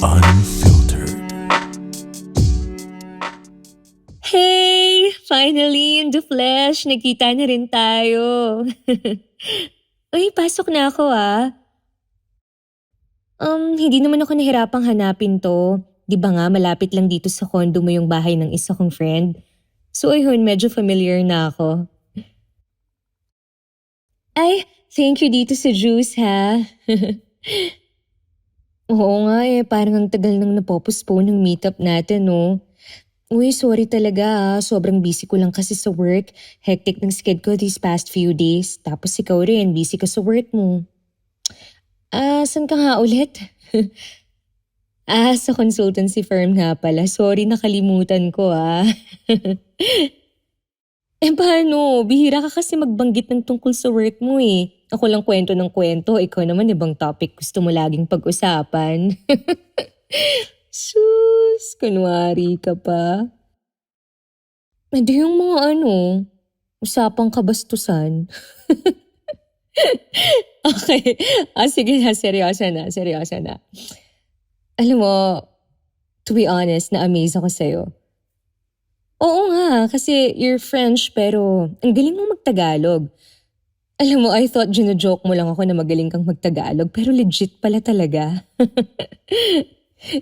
Unfiltered. Hey! Finally, in the flesh, nagkita na rin tayo. Uy, pasok na ako ah. Hindi naman ako nahirapang hanapin to. Di ba nga malapit lang dito sa condo mo yung bahay ng isa kong friend? So ayun, medyo familiar na ako. Ay, thank you dito sa juice ha. Oo nga parang ang tagal nang napopostpone ng meetup natin no. Uy, sorry talaga sobrang busy ko lang kasi sa work. Hectic ng schedule ko these past few days. Tapos ikaw rin, busy ka sa work mo. Saan ka nga ulit? Sa consultancy firm nga pala. Sorry, nakalimutan ko paano? Bihira ka kasi magbanggit ng tungkol sa work mo eh. Ako lang kwento ng kwento. Ikaw naman ibang topic gusto mo laging pag-usapan. Sus, kunwari ka pa. Hindi yung mga usapang kabastusan. Okay. Sige na, seryoso na. Alam mo, to be honest, na-amaze ako sa'yo. Oo nga, kasi you're French pero ang galing mong magtagalog. Alam mo, I thought gino-joke mo lang ako na magaling kang magtagalog pero legit pala talaga.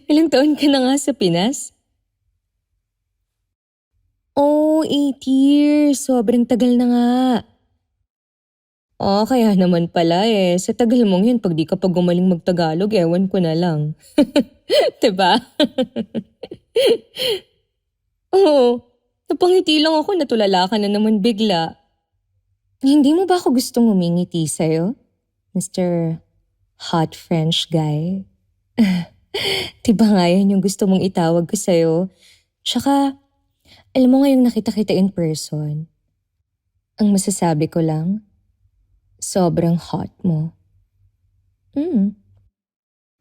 Ilang taon ka na nga sa Pinas? Oh, 8 years. Sobrang tagal na nga. Kaya naman pala Sa tagal mong yun, pag di ka pa gumaling magtagalog, ewan ko na lang. 'Di ba? Oo. Napangiti lang ako, natulala ka na naman bigla. Hindi mo ba ako gustong umingiti sa'yo, Mr. Hot French Guy? 'Di ba nga yan yung gusto mong itawag ko sa'yo? Tsaka, alam mo ngayong nakita kita in person, ang masasabi ko lang, sobrang hot mo.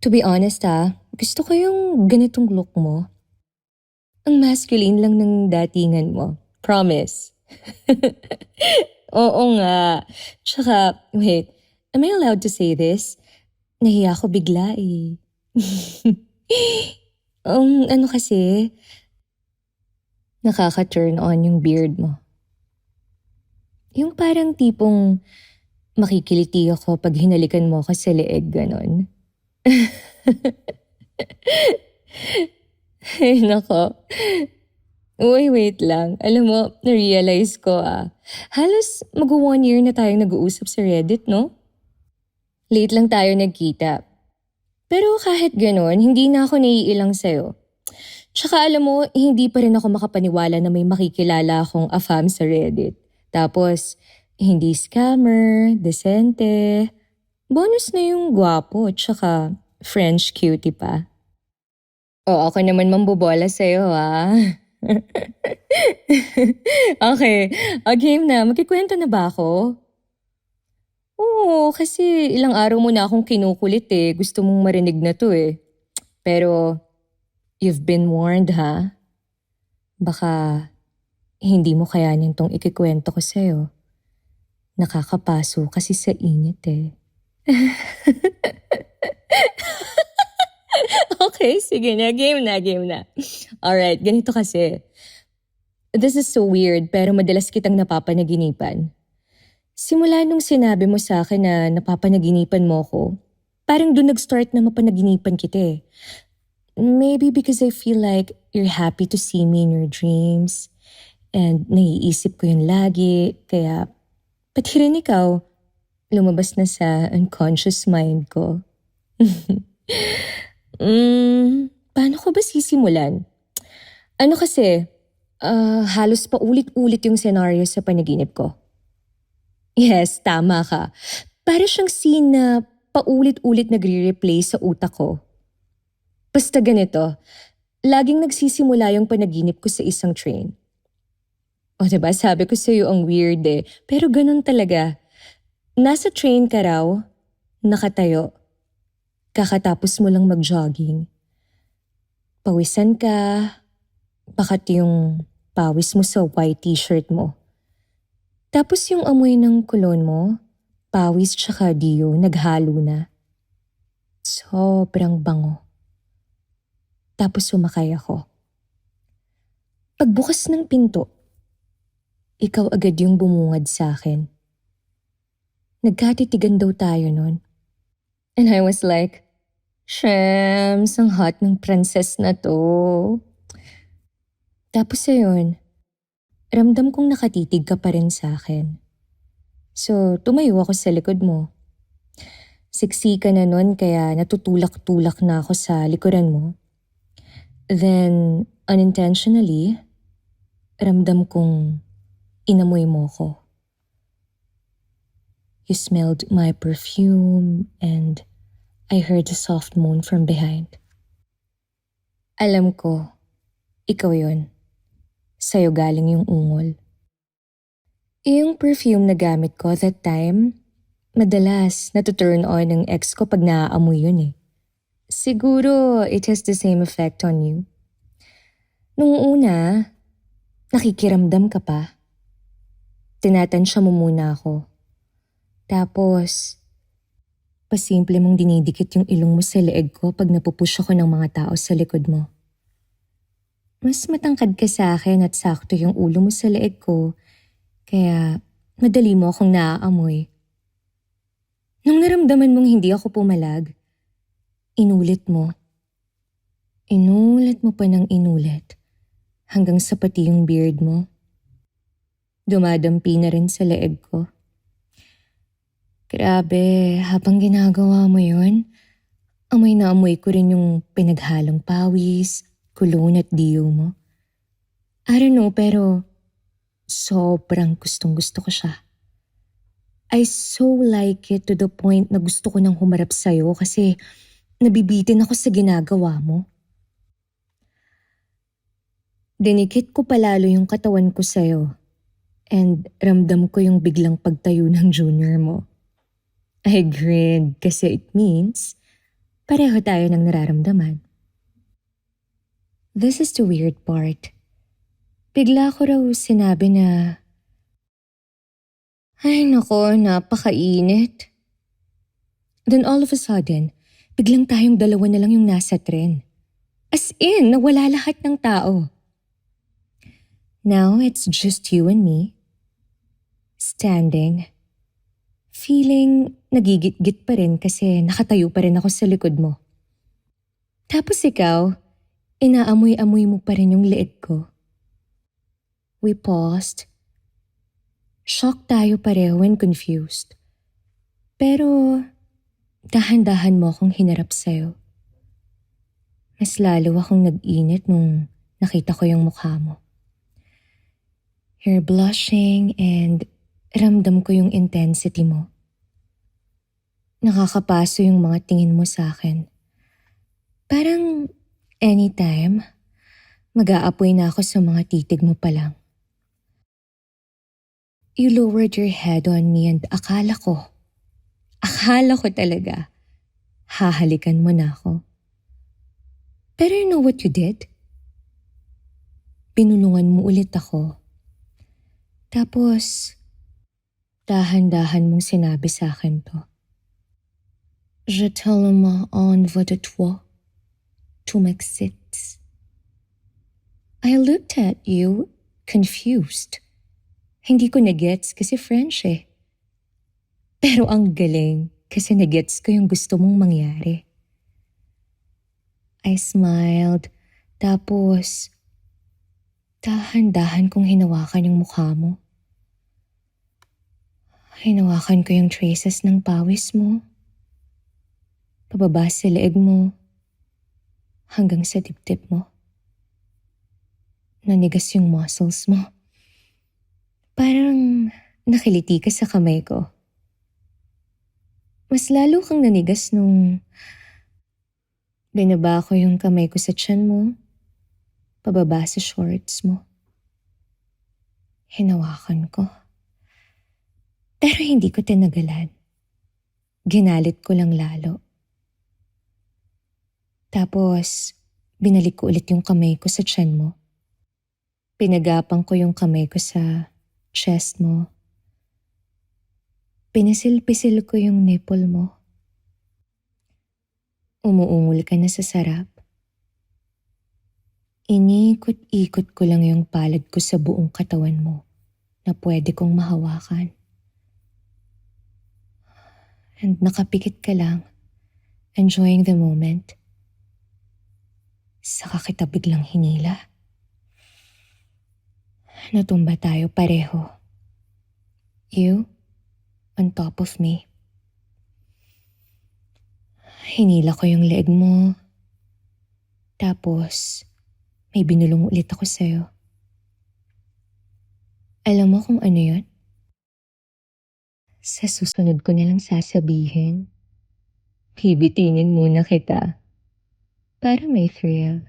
To be honest gusto ko yung ganitong look mo. Ang masculine lang ng datingan mo. Promise. Oo nga. Tsaka, wait, am I allowed to say this? Nahiya ako bigla ano kasi, nakaka-turn on yung beard mo. Yung parang tipong makikiliti ako pag hinalikan mo ako sa leeg, ganon. Ay, nako. Uy, wait lang. Alam mo, na-realize ko halos mag-1 year na tayong nag-uusap sa Reddit, no? Late lang tayo nagkita. Pero kahit ganon, hindi na ako naiilang sa'yo. Tsaka alam mo, hindi pa rin ako makapaniwala na may makikilala akong afam sa Reddit. Tapos, hindi scammer, desente. Bonus na yung gwapo, tsaka French cutie pa. Ako naman mambobola sa'yo Okay, game na. Magkikwento na ba ako? Oo, kasi ilang araw mo na akong kinukulit Gusto mong marinig na to Pero, you've been warned Baka, hindi mo kayanin tong ikikwento ko sa'yo. Nakakapaso kasi sa init Okay, sige na. Game na. Alright, ganito kasi. This is so weird pero madalas kitang napapanaginipan. Simula nung sinabi mo sa akin na napapanaginipan mo ko, parang doon nag-start na mapanaginipan kita Maybe because I feel like you're happy to see me in your dreams. And naiisip ko yun lagi, kaya pati rin ikaw, lumabas na sa unconscious mind ko. Paano ko ba sisimulan? Ano kasi, halos paulit-ulit yung scenario sa panaginip ko. Yes, tama ka. Para siyang scene na paulit-ulit nagre-replay sa utak ko. Basta ganito, laging nagsisimula yung panaginip ko sa isang train. Diba, sabi ko sa'yo ang weird pero ganun talaga. Nasa train ka raw, nakatayo. Kakatapos mo lang mag-jogging. Pawisan ka, bakat yung pawis mo sa white t-shirt mo. Tapos yung amoy ng cologne mo, pawis tsaka dio naghalo na. Sobrang bango. Tapos sumakay ako. Pagbukas ng pinto, ikaw agad yung bumungad sa akin. Nagkatitigan daw tayo nun. And I was like, Shams, ang hot ng princess na to. Tapos ayun, ramdam kong nakatitig ka pa rin sa akin. So, tumayo ako sa likod mo. Siksi ka na nun kaya natutulak-tulak na ako sa likuran mo. Then, unintentionally, ramdam kong inamoy mo ko. You smelled my perfume and I heard a soft moan from behind. Alam ko, ikaw yun. Sa'yo galing yung ungol. Yung perfume na gamit ko that time, madalas natuturn on ng ex ko pag naaamoy yun eh. Siguro it has the same effect on you. Nung una, nakikiramdam ka pa. Tinatansya mo muna ako. Tapos, pasimple mong dinidikit yung ilong mo sa leeg ko pag napupush ako ng mga tao sa likod mo. Mas matangkad ka sa akin at sakto yung ulo mo sa leeg ko, kaya madali mo akong naaamoy. Nung naramdaman mong hindi ako pumalag, inulit mo. Inulit mo pa ng inulit hanggang sa pati yung beard mo. Dumadampi na rin sa leeg ko. Grabe, habang ginagawa mo yun, amoy na amoy ko rin yung pinaghalong pawis, cologne at dio mo. I don't know, pero sobrang gustong-gusto ko siya. I so like it to the point na gusto ko nang humarap sa'yo kasi nabibitin ako sa ginagawa mo. Dinikit ko palalo yung katawan ko sa'yo and ramdam ko yung biglang pagtayo ng junior mo. I grinned kasi it means pareho tayo ng nararamdaman. This is the weird part. Bigla ko raw sinabi na, ay nako, napakainit. Then all of a sudden, biglang tayong dalawa na lang yung nasa tren. As in, nawala lahat ng tao. Now it's just you and me, standing, feeling nagigit-git pa rin kasi nakatayo pa rin ako sa likod mo. Tapos ikaw, inaamoy-amoy mo pa rin yung leeg ko. We paused. Shocked tayo pareho and confused. Pero dahan-dahan mo akong hinarap sa'yo. Mas lalo akong nag-init nung nakita ko yung mukha mo. You're blushing and ramdam ko yung intensity mo. Nakakapaso yung mga tingin mo sa akin. Parang anytime, mag-aapoy na ako sa mga titig mo pa lang. You lowered your head on me and akala ko talaga, hahalikan mo na ako. Pero you know what you did? Pinulungan mo ulit ako. Tapos, dahan-dahan mong sinabi sa akin to. Je tellement en veux de toi. Tu m'excites. I looked at you, confused. Hindi ko na-gets kasi French eh. Pero ang galing kasi na-gets ko yung gusto mong mangyari. I smiled, tapos dahan-dahan kong hinawakan yung mukha mo. Hinawakan ko yung traces ng pawis mo. Pababa sa leeg mo, hanggang sa dibdib mo. Nanigas yung muscles mo. Parang nakiliti ka sa kamay ko. Mas lalo kang nanigas nung binaba ko yung kamay ko sa tiyan mo, pababa sa shorts mo. Hinawakan ko. Pero hindi ko tinagalan. Ginalit ko lang lalo. Tapos, binalik ko ulit yung kamay ko sa tiyan mo. Pinagapang ko yung kamay ko sa chest mo. Pinisil-pisil ko yung nipple mo. Umuungol ka na sa sarap. Iniikot-ikot ko lang yung palad ko sa buong katawan mo na pwede kong mahawakan. And nakapikit ka lang, enjoying the moment. Saka kita biglang hinila. Natumba tayo pareho. You on top of me. Hinila ko yung leeg mo. Tapos, may binulong ulit ako sa'yo. Alam mo kung ano yun? Sa susunod ko nalang sasabihin. Bibitinin muna kita. Para may thrill.